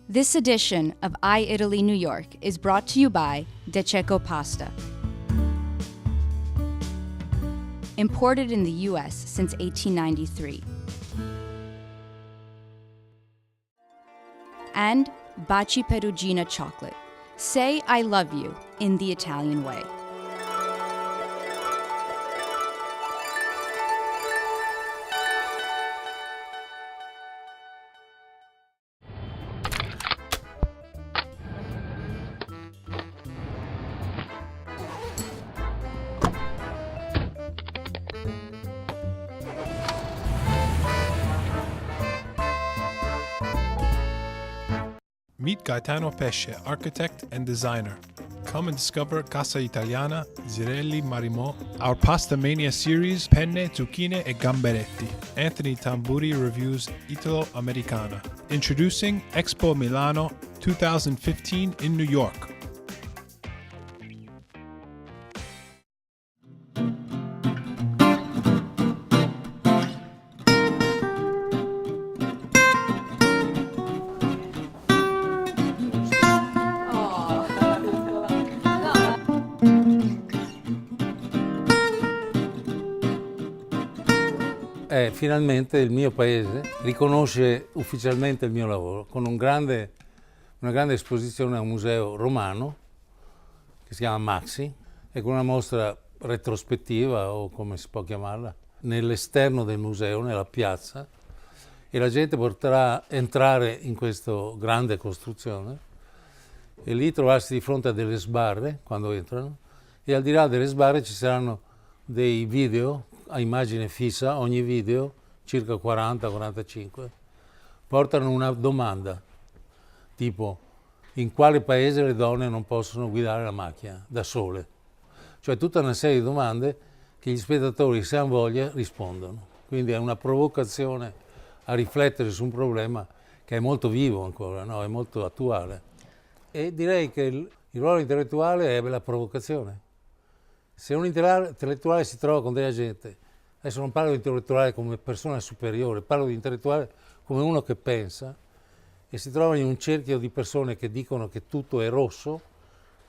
This edition of i-Italy New York is brought to you by Cecco Pasta. Imported in the U.S. since 1893. And Baci Perugina chocolate. Say I love you in the Italian way. Meet Gaetano Pesce, architect and designer. Come and discover Casa Italiana, Zerilli-Marimò, our Pasta Mania series, Penne, Zucchine e Gamberetti. Anthony Tamburri reviews ITALOAMERICANA. Introducing EXPO Milano 2015 in New York. Finalmente il mio paese riconosce ufficialmente il mio lavoro con una grande esposizione a un museo romano che si chiama MAXXI e con una mostra retrospettiva, o come si può chiamarla, nell'esterno del museo, nella piazza, e la gente potrà entrare in questa grande costruzione e lì trovarsi di fronte a delle sbarre quando entrano, e al di là delle sbarre ci saranno dei video a immagine fissa. Ogni video, circa 40-45, portano una domanda, tipo: in quale paese le donne non possono guidare la macchina da sole? Cioè tutta una serie di domande che gli spettatori, se hanno voglia, rispondono. Quindi è una provocazione a riflettere su un problema che è molto vivo ancora, no? È molto attuale. E direi che il ruolo intellettuale è la provocazione. Se un intellettuale si trova con della gente, adesso non parlo di intellettuale come persona superiore, parlo di intellettuale come uno che pensa, e si trova in un cerchio di persone che dicono che tutto è rosso,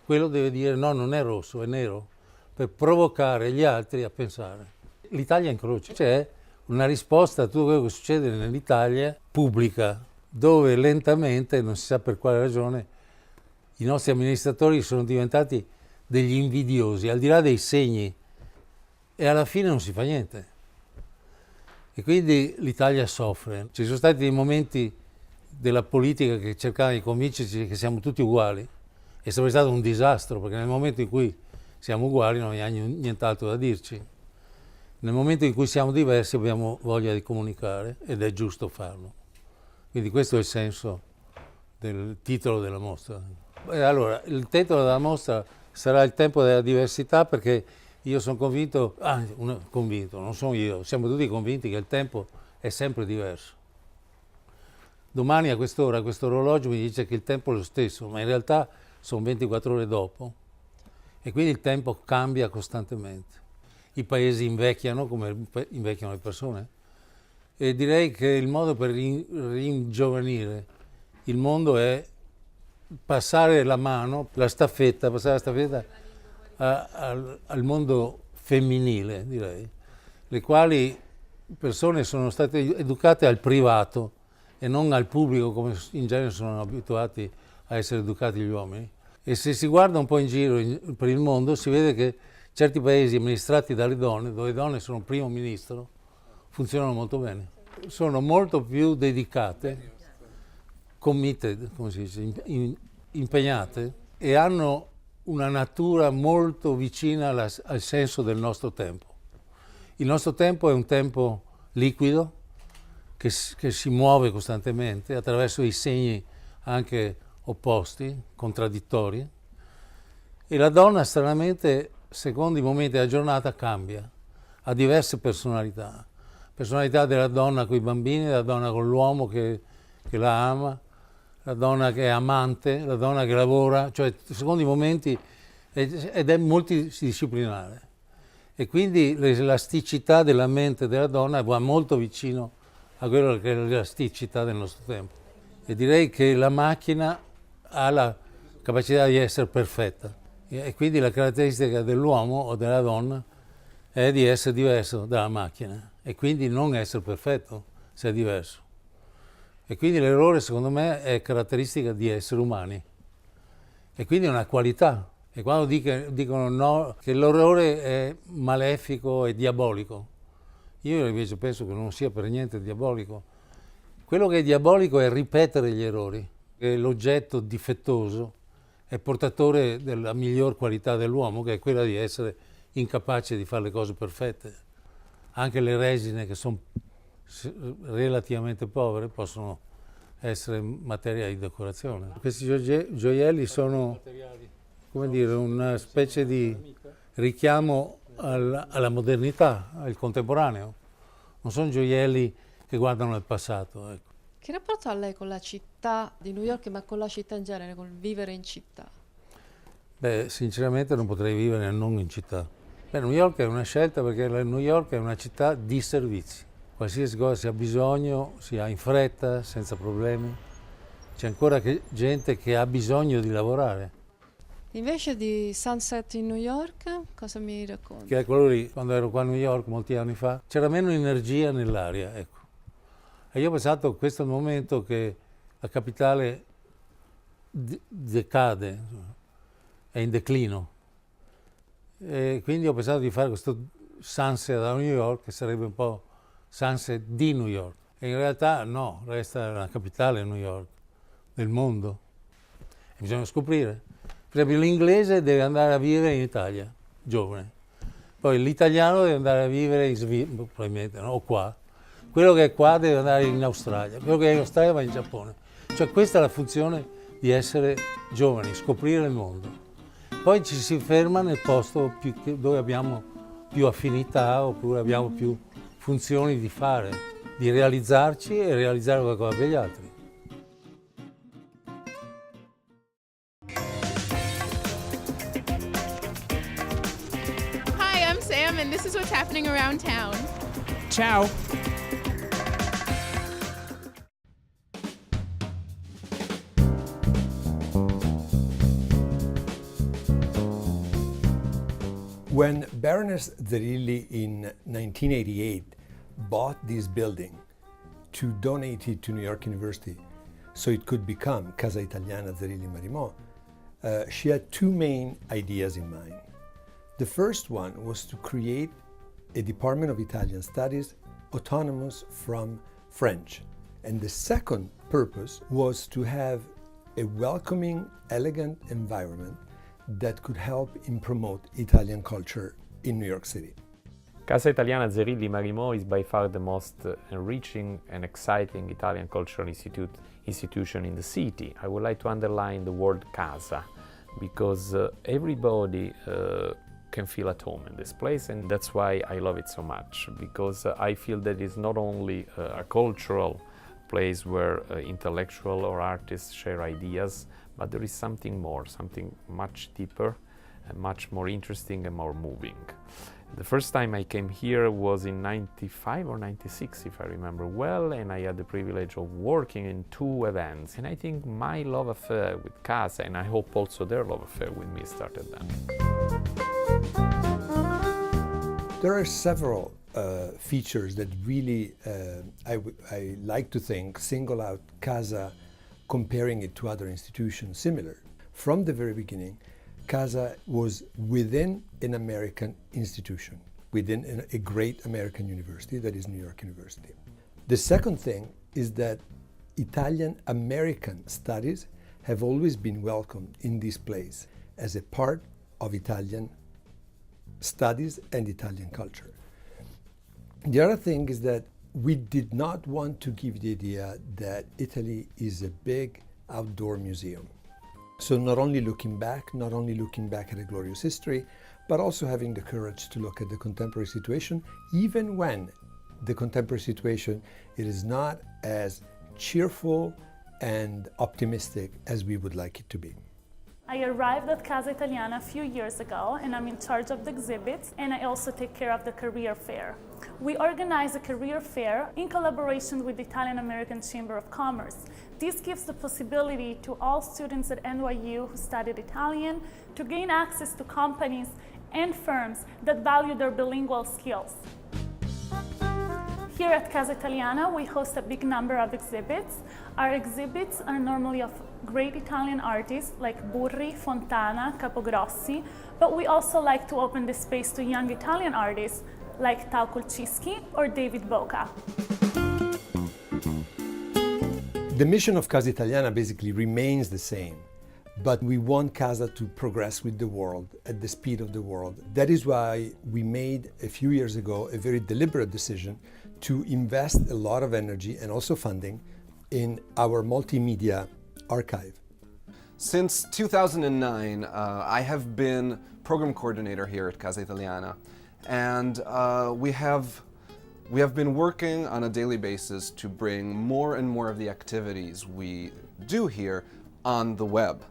quello deve dire no, non è rosso, è nero, per provocare gli altri a pensare. L'Italia in croce. C'è una risposta a tutto quello che succede nell'Italia pubblica, dove lentamente, non si sa per quale ragione, i nostri amministratori sono diventati degli invidiosi, al di là dei segni, e alla fine non si fa niente. E quindi l'Italia soffre. Ci sono stati dei momenti della politica che cercavano di convincerci che siamo tutti uguali, e sarebbe stato un disastro, perché nel momento in cui siamo uguali non abbiamo nient'altro da dirci. Nel momento in cui siamo diversi abbiamo voglia di comunicare, ed è giusto farlo. Quindi questo è il senso del titolo della mostra. E allora, il titolo della mostra sarà il tempo della diversità, perché io sono convinto, non sono io, siamo tutti convinti che il tempo è sempre diverso. Domani a quest'ora questo orologio mi dice che il tempo è lo stesso, ma in realtà sono 24 ore dopo, e quindi il tempo cambia costantemente. I paesi invecchiano come invecchiano le persone, e direi che il modo per ringiovanire il mondo è passare la mano, passare la staffetta al mondo femminile, direi, le quali persone sono state educate al privato e non al pubblico, come in genere sono abituati a essere educati gli uomini. E se si guarda un po' in giro per il mondo, si vede che certi paesi amministrati dalle donne, dove le donne sono primo ministro, funzionano molto bene. Sono molto più dedicate, committed, come si dice, impegnate, e hanno una natura molto vicina al senso del nostro tempo. Il nostro tempo è un tempo liquido che si muove costantemente attraverso i segni anche opposti, contraddittori, e la donna stranamente, secondo i momenti della giornata, cambia, ha diverse personalità. Personalità della donna con i bambini, della donna con l'uomo che la ama, la donna che è amante, la donna che lavora, cioè secondo i momenti, ed è multidisciplinare. E quindi l'elasticità della mente della donna va molto vicino a quello che è l'elasticità del nostro tempo. e direi che la macchina ha la capacità di essere perfetta e quindi la caratteristica dell'uomo o della donna è di essere diverso dalla macchina e quindi non essere perfetto se è diverso. E quindi l'errore secondo me è caratteristica di esseri umani e quindi è una qualità. E quando dicono no, che l'errore è malefico e diabolico, io invece penso che non sia per niente diabolico. Quello che è diabolico è ripetere gli errori, che l'oggetto difettoso è portatore della miglior qualità dell'uomo, che è quella di essere incapace di fare le cose perfette. Anche le resine, che sono relativamente povere, possono essere materia di decorazione. Questi gioielli sono, come dire, una specie di richiamo alla modernità, al contemporaneo. Non sono gioielli che guardano al passato. Ecco. Che rapporto ha lei con la città di New York, ma con la città in genere, col vivere in città? Beh, sinceramente non potrei vivere non in città. Beh, New York è una scelta perché New York è una città di servizi. Qualsiasi cosa si ha bisogno, si ha in fretta, senza problemi. C'è ancora gente che ha bisogno di lavorare. Invece di Sunset in New York, cosa mi racconti? Che è quello lì, quando ero qua a New York molti anni fa, c'era meno energia nell'aria, ecco. E io ho pensato che questo è il momento che la capitale decade, è in declino. E quindi ho pensato di fare questo Sunset a New York, che sarebbe un po' Sunset di New York. E in realtà no, resta la capitale New York, del mondo. E bisogna scoprire. Per esempio l'inglese deve andare a vivere in Italia, giovane. Poi l'italiano deve andare a vivere in Svizzera, probabilmente, no? O qua. Quello che è qua deve andare in Australia, quello che è in Australia va in Giappone. Cioè questa è la funzione di essere giovani, scoprire il mondo. Poi ci si ferma nel posto dove abbiamo più affinità oppure abbiamo più funzioni di fare, di realizzarci e realizzare qualcosa per gli altri. Hi, I'm Sam, and this is what's happening around town. Ciao! When Baroness Zerilli in 1988 bought this building to donate it to New York University so it could become Casa Italiana Zerilli-Marimò, she had two main ideas in mind. The first one was to create a Department of Italian Studies autonomous from French. And the second purpose was to have a welcoming, elegant environment that could help in promote Italian culture in New York City. Casa Italiana Zerilli-Marimò is by far the most enriching and exciting Italian cultural institution in the city. I would like to underline the word casa because everybody can feel at home in this place, and that's why I love it so much, because I feel that it's not only a cultural place where intellectual or artists share ideas, but there is something more, something much deeper and much more interesting and more moving. The first time I came here was in 95 or 96, if I remember well, and I had the privilege of working in two events. And I think my love affair with Casa, and I hope also their love affair with me, started then. There are several features that really, I like to think, single out Casa, comparing it to other institutions similar. From the very beginning, Casa was within an American institution, within a great American university, that is New York University. The second thing is that Italian-American studies have always been welcomed in this place as a part of Italian studies and Italian culture. The other thing is that we did not want to give the idea that Italy is a big outdoor museum. So not only looking back at a glorious history, but also having the courage to look at the contemporary situation, even when the contemporary situation it is not as cheerful and optimistic as we would like it to be. I arrived at Casa Italiana a few years ago, and I'm in charge of the exhibits, and I also take care of the career fair. We organize a career fair in collaboration with the Italian-American Chamber of Commerce. This gives the possibility to all students at NYU who studied Italian to gain access to companies and firms that value their bilingual skills. Here at Casa Italiana, we host a big number of exhibits. Our exhibits are normally of great Italian artists like Burri, Fontana, Capogrossi, but we also like to open the space to young Italian artists like Tao Kulczyski or David Boca. The mission of Casa Italiana basically remains the same, but we want Casa to progress with the world, at the speed of the world. That is why we made a few years ago a very deliberate decision to invest a lot of energy and also funding in our multimedia archive. Since 2009, I have been program coordinator here at Casa Italiana, and we have been working on a daily basis to bring more and more of the activities we do here on the web.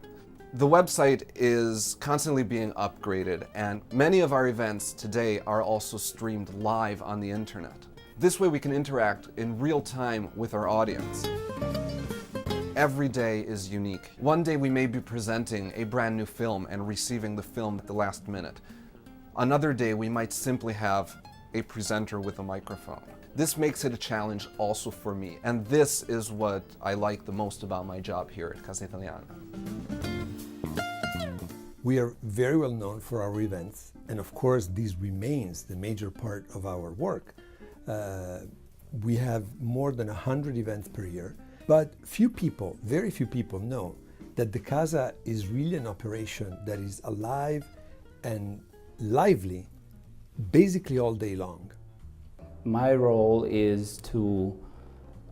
The website is constantly being upgraded, and many of our events today are also streamed live on the internet. This way we can interact in real time with our audience. Every day is unique. One day we may be presenting a brand new film and receiving the film at the last minute. Another day we might simply have a presenter with a microphone. This makes it a challenge also for me, and this is what I like the most about my job here at Casa Italiana. We are very well known for our events, and of course this remains the major part of our work. We have more than 100 events per year, but very few people know that the Casa is really an operation that is alive and lively basically all day long. My role is to,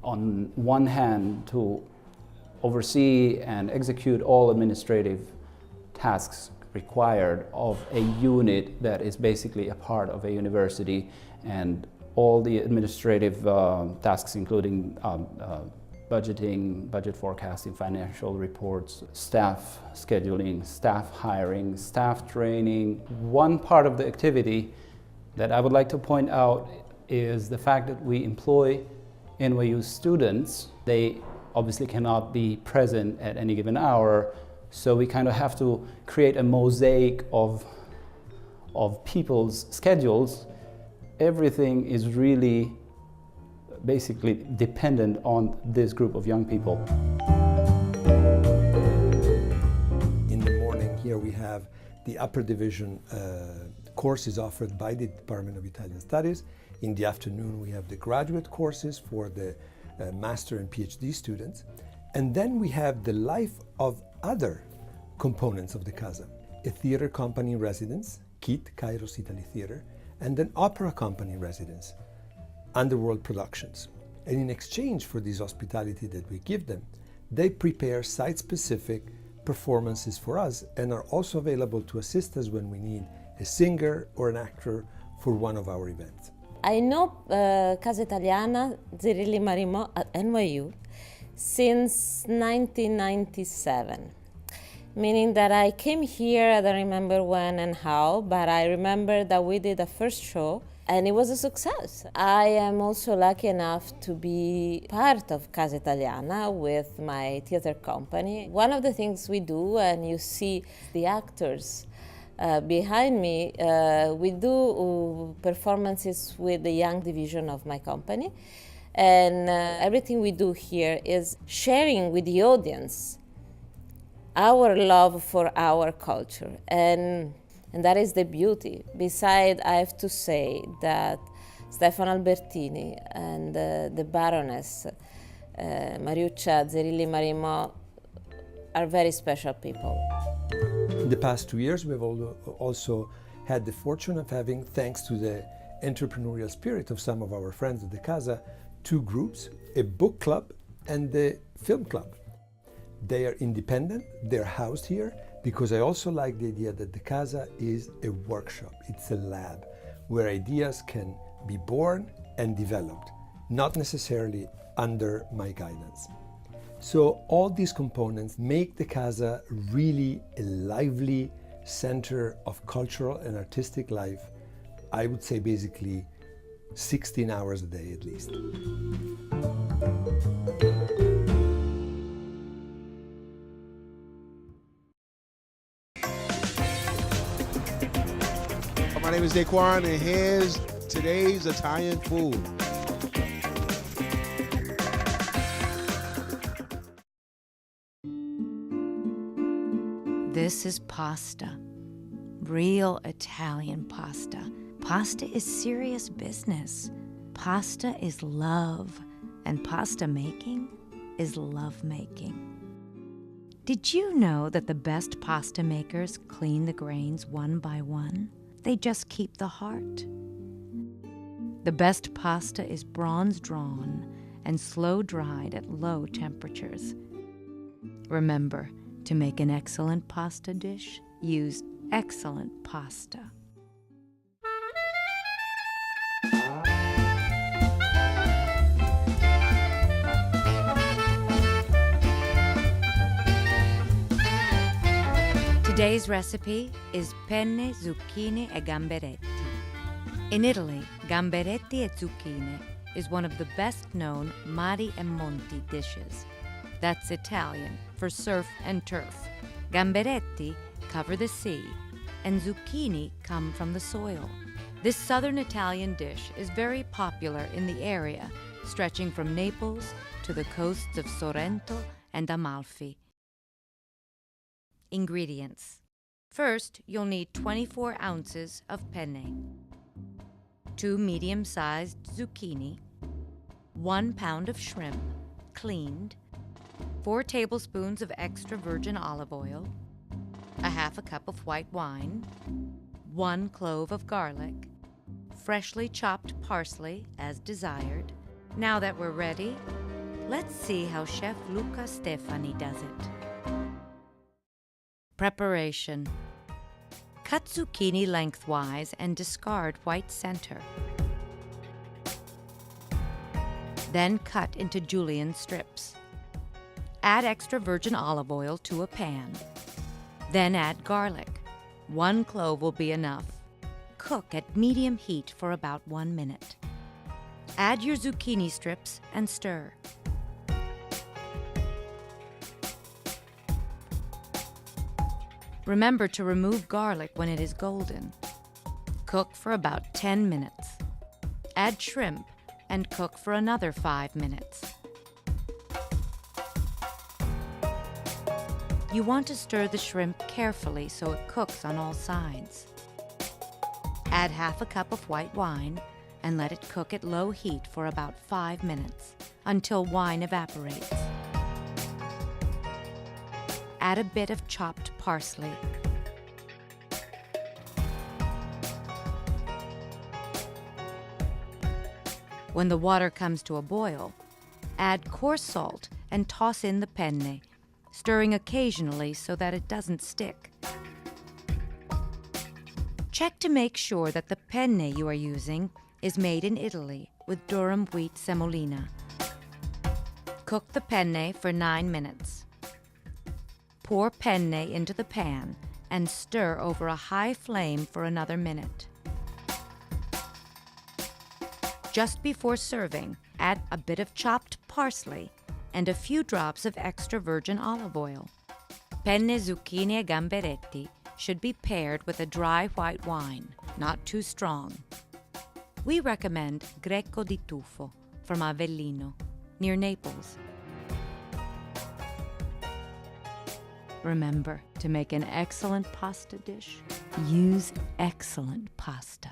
on one hand, to oversee and execute all administrative tasks required of a unit that is basically a part of a university, and all the administrative tasks including budgeting, budget forecasting, financial reports, staff scheduling, staff hiring, staff training. One part of the activity that I would like to point out is the fact that we employ NYU students. They obviously cannot be present at any given hour, so we kind of have to create a mosaic of people's schedules. Everything is really basically dependent on this group of young people. In the morning here we have the upper division courses offered by the Department of Italian Studies. In the afternoon we have the graduate courses for the master and PhD students. And then we have the life of other components of the Casa. A theater company in residence, KIT, Kairos Italy Theater, and an opera company residence, Underworld Productions. And in exchange for this hospitality that we give them, they prepare site-specific performances for us and are also available to assist us when we need a singer or an actor for one of our events. I know Casa Italiana, Zerilli-Marimò at NYU since 1997. Meaning that I came here, I don't remember when and how, but I remember that we did a first show and it was a success. I am also lucky enough to be part of Casa Italiana with my theater company. One of the things we do, and you see the actors behind me, we do performances with the young division of my company. And everything we do here is sharing with the audience our love for our culture, and that is the beauty. Besides, I have to say that Stefano Albertini and the Baroness Mariuccia Zerilli-Marimò are very special people. In the past 2 years, we've also had the fortune of having, thanks to the entrepreneurial spirit of some of our friends at the Casa, 2 groups, a book club and the film club. They are independent, they're housed here, because I also like the idea that the Casa is a workshop, it's a lab, where ideas can be born and developed, not necessarily under my guidance. So all these components make the Casa really a lively center of cultural and artistic life. I would say basically 16 hours a day at least. My name is Daquan, and here's today's Italian food. This is pasta. Real Italian pasta. Pasta is serious business. Pasta is love, and pasta making is love making. Did you know that the best pasta makers clean the grains one by one? They just keep the heart. The best pasta is bronze drawn and slow dried at low temperatures. Remember, to make an excellent pasta dish, use excellent pasta. Today's recipe is penne, zucchine e gamberetti. In Italy, gamberetti e zucchine is one of the best-known mari e monti dishes. That's Italian for surf and turf. Gamberetti cover the sea, and zucchini come from the soil. This southern Italian dish is very popular in the area, stretching from Naples to the coasts of Sorrento and Amalfi. Ingredients. First, you'll need 24 ounces of penne, 2 medium-sized zucchini, 1 pound of shrimp, cleaned, 4 tablespoons of extra virgin olive oil, a half a cup of white wine, 1 clove of garlic, freshly chopped parsley as desired. Now that we're ready, let's see how Chef Luca Stefani does it. Preparation. Cut zucchini lengthwise and discard white center. Then cut into julienne strips. Add extra virgin olive oil to a pan. Then add garlic. 1 clove will be enough. Cook at medium heat for about 1 minute. Add your zucchini strips and stir. Remember to remove garlic when it is golden. Cook for about 10 minutes. Add shrimp and cook for another 5 minutes. You want to stir the shrimp carefully so it cooks on all sides. Add half a cup of white wine and let it cook at low heat for about 5 minutes until wine evaporates. Add a bit of chopped parsley. When the water comes to a boil, add coarse salt and toss in the penne, stirring occasionally so that it doesn't stick. Check to make sure that the penne you are using is made in Italy with durum wheat semolina. Cook the penne for 9 minutes. Pour penne into the pan and stir over a high flame for another minute. Just before serving, add a bit of chopped parsley and a few drops of extra virgin olive oil. Penne, zucchine e gamberetti should be paired with a dry white wine, not too strong. We recommend Greco di Tufo from Avellino, near Naples. Remember, to make an excellent pasta dish, use excellent pasta.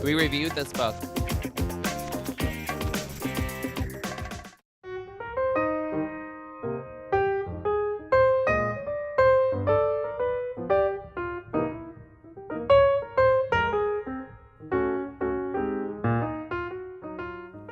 We reviewed this book.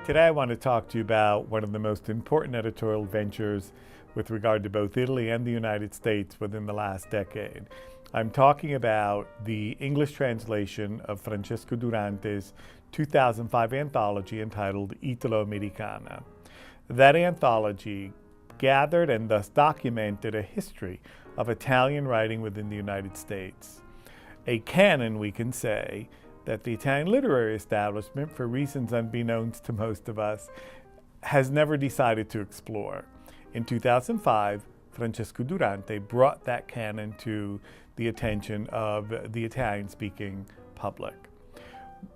Today I want to talk to you about one of the most important editorial ventures with regard to both Italy and the United States within the last decade. I'm talking about the English translation of Francesco Durante's 2005 anthology entitled Italo-Americana. That anthology gathered and thus documented a history of Italian writing within the United States. A canon, we can say, that the Italian literary establishment, for reasons unbeknownst to most of us, has never decided to explore. In 2005, Francesco Durante brought that canon to the attention of the Italian-speaking public.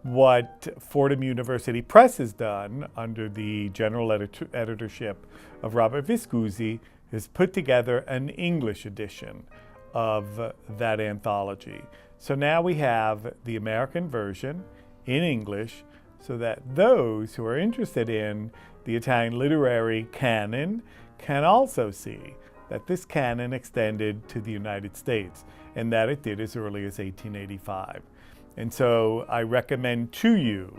What Fordham University Press has done under the general editorship of Robert Viscusi has put together an English edition of that anthology. So now we have the American version in English so that those who are interested in the Italian literary canon can also see that this canon extended to the United States and that it did as early as 1885. And so I recommend to you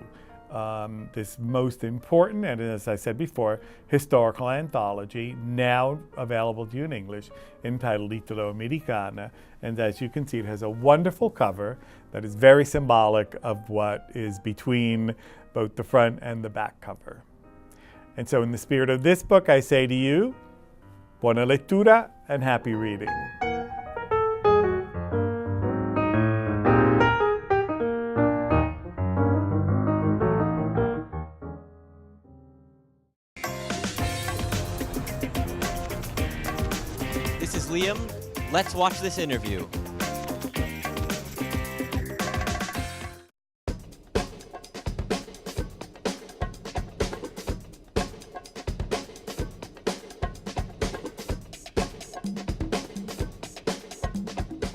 this most important, and as I said before, historical anthology, now available to you in English, entitled Italo-Americana. And as you can see, it has a wonderful cover that is very symbolic of what is between both the front and the back cover. And so in the spirit of this book, I say to you, buona lettura and happy reading. This is Liam. Let's watch this interview.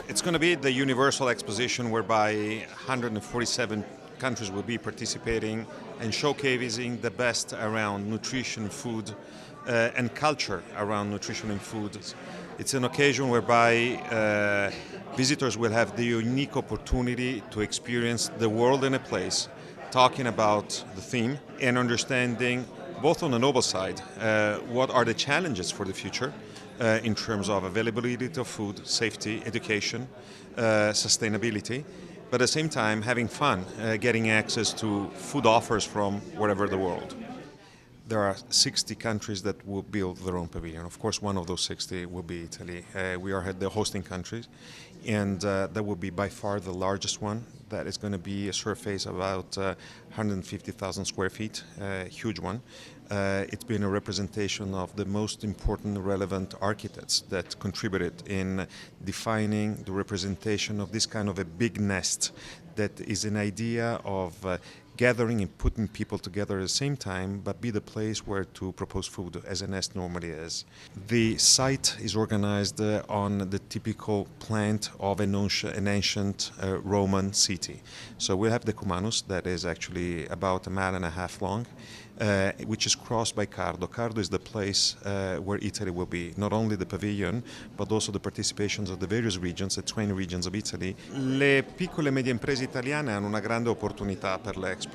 It's going to be the universal exposition whereby 147 countries will be participating and showcasing the best around nutrition, food, and culture around nutrition and food. It's an occasion whereby visitors will have the unique opportunity to experience the world in a place, talking about the theme and understanding, both on the noble side, what are the challenges for the future in terms of availability of food, safety, education, sustainability, but at the same time having fun, getting access to food offers from wherever the world. There are 60 countries that will build their own pavilion. Of course, one of those 60 will be Italy. We are the hosting countries, and that will be by far the largest one. That is going to be a surface of about 150,000 square feet, huge one. It's been a representation of the most important relevant architects that contributed in defining the representation of this kind of a big nest that is an idea of gathering and putting people together at the same time, but be the place where to propose food as a nest normally is. The site is organized on the typical plant of an ancient Roman city. So we have the Cumanus, that is actually about 1.5 miles long, which is crossed by Cardo. Cardo is the place where Italy will be, not only the pavilion, but also the participations of the various regions, the 20 regions of Italy. Le piccole e medie imprese italiane hanno una grande opportunità per l'Expo,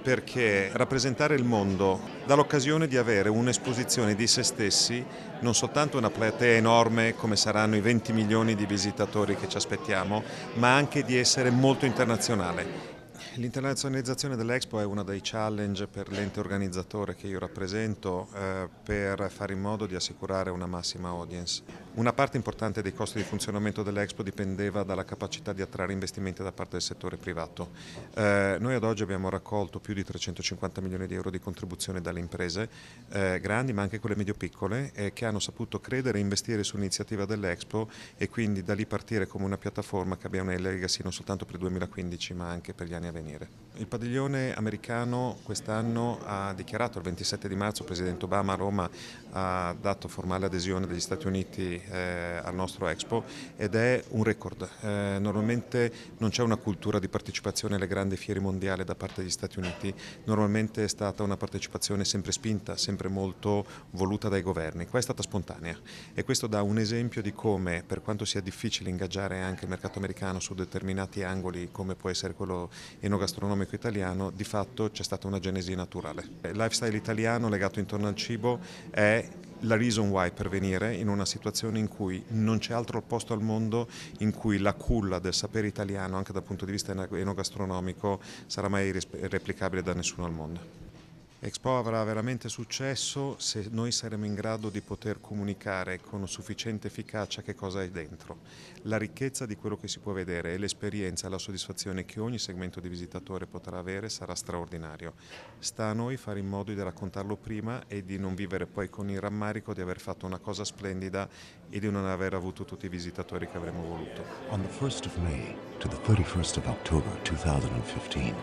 perché rappresentare il mondo dà l'occasione di avere un'esposizione di se stessi, non soltanto una platea enorme come saranno i 20 milioni di visitatori che ci aspettiamo, ma anche di essere molto internazionale. L'internazionalizzazione dell'Expo è uno dei challenge per l'ente organizzatore che io rappresento per fare in modo di assicurare una massima audience. Una parte importante dei costi di funzionamento dell'Expo dipendeva dalla capacità di attrarre investimenti da parte del settore privato. Noi ad oggi abbiamo raccolto più di 350 milioni di euro di contribuzione dalle imprese grandi ma anche quelle medio-piccole che hanno saputo credere e investire sull'iniziativa dell'Expo e quindi da lì partire come una piattaforma che abbia una legacy non soltanto per il 2015 ma anche per gli anni a venire. Il padiglione americano quest'anno ha dichiarato il 27 di marzo, il Presidente Obama a Roma ha dato formale adesione degli Stati Uniti al nostro Expo ed è un record. Normalmente non c'è una cultura di partecipazione alle grandi fiere mondiali da parte degli Stati Uniti, normalmente è stata una partecipazione sempre spinta, sempre molto voluta dai governi. Qua è stata spontanea e questo dà un esempio di come, per quanto sia difficile ingaggiare anche il mercato americano su determinati angoli come può essere quello enogastronomico, enogastronomico italiano, di fatto c'è stata una genesi naturale. Il lifestyle italiano legato intorno al cibo è la reason why per venire in una situazione in cui non c'è altro posto al mondo in cui la culla del sapere italiano, anche dal punto di vista enogastronomico, sarà mai replicabile da nessuno al mondo. Expo avrà veramente successo se noi saremo in grado di poter comunicare con sufficiente efficacia che cosa è dentro. La ricchezza di quello che si può vedere e l'esperienza e la soddisfazione che ogni segmento di visitatore potrà avere sarà straordinario. Sta a noi fare in modo di raccontarlo prima e di non vivere poi con il rammarico di aver fatto una cosa splendida e di non aver avuto tutti i visitatori che avremmo voluto. On the 1st of May to the 31st of October 2015,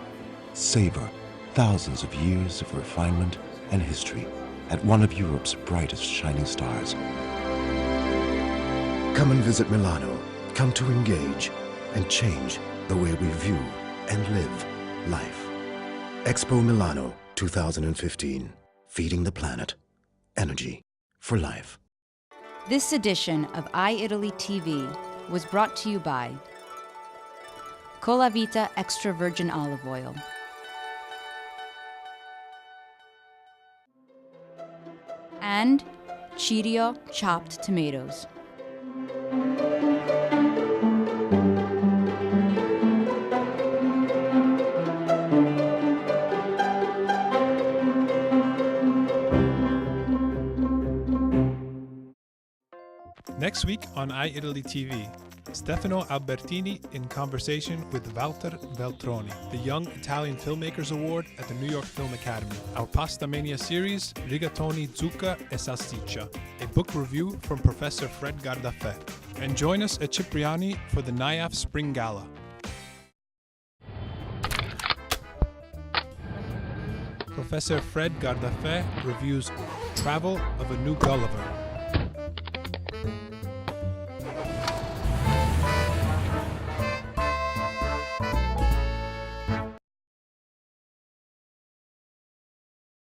savor thousands of years of refinement and history at one of Europe's brightest shining stars. Come and visit Milano. Come to engage and change the way we view and live life. Expo Milano 2015. Feeding the planet. Energy for life. This edition of i-Italy TV was brought to you by VITA Extra Virgin Olive Oil, and Chirio chopped tomatoes. Next week on i-Italy TV, Stefano Albertini in conversation with Walter Veltroni, the Young Italian Filmmakers Award at the New York Film Academy. Our Pasta Mania series, Rigatoni, Zucca e Salsiccia, a book review from Professor Fred Gardafè. And join us at Cipriani for the NIAF Spring Gala. Professor Fred Gardafè reviews Travel of a New Gulliver,